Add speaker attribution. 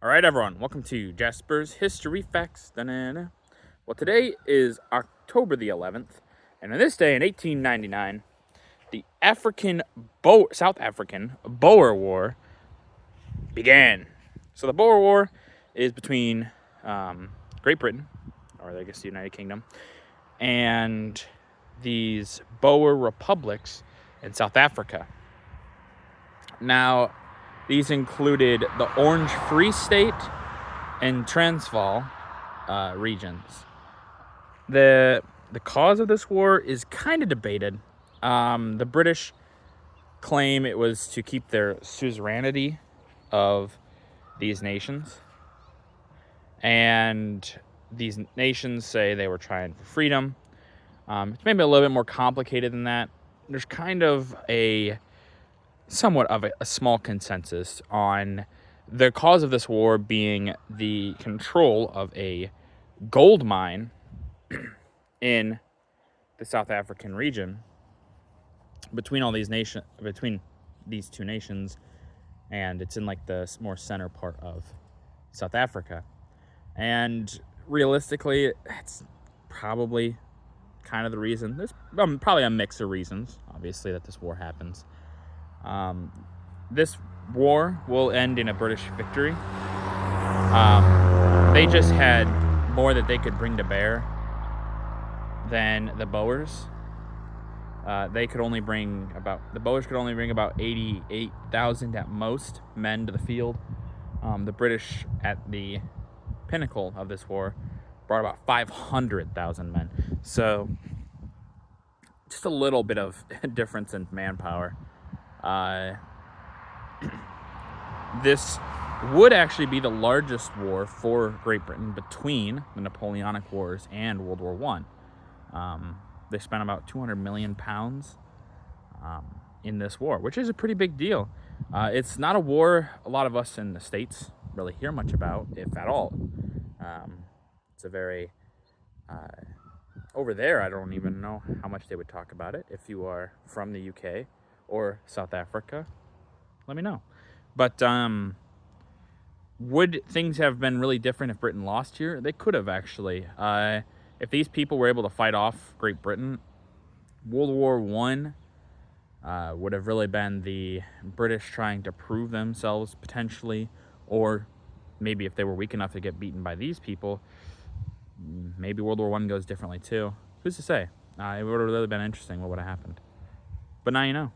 Speaker 1: All right, everyone, welcome to Jasper's History Facts. Da-na-na. Well, today is October the 11th, and on this day in 1899, the South African Boer War began. So the Boer War is between Great Britain, or I guess the United Kingdom, and these Boer republics in South Africa. Now, these included the Orange Free State and Transvaal regions. The cause of this war is kind of debated. The British claim it was to keep their suzerainty of these nations, and these nations say they were trying for freedom. It's maybe a little bit more complicated than that. There's kind of somewhat of a small consensus on the cause of this war being the control of a gold mine in the South African region between these two nations, and it's in like the more center part of South Africa. And realistically, it's probably kind of the reason. There's probably a mix of reasons, obviously, that this war happens. This war will end in a British victory. They just had more that they could bring to bear than the Boers. The Boers could only bring about 88,000 at most men to the field. The British, at the pinnacle of this war, brought about 500,000 men. So just a little bit of difference in manpower. This would actually be the largest war for Great Britain between the Napoleonic Wars and World War I. They spent about 200 million pounds in this war, which is a pretty big deal. It's not a war a lot of us in the States really hear much about, if at all. It's a very... over there, I don't even know how much they would talk about it. If you are from the UK or South Africa, let me know. But would things have been really different if Britain lost here? They could have, actually. If these people were able to fight off Great Britain, World War I would have really been the British trying to prove themselves, potentially. Or maybe if they were weak enough to get beaten by these people, maybe World War I goes differently too. Who's to say? It would have really been interesting what would have happened. But now you know.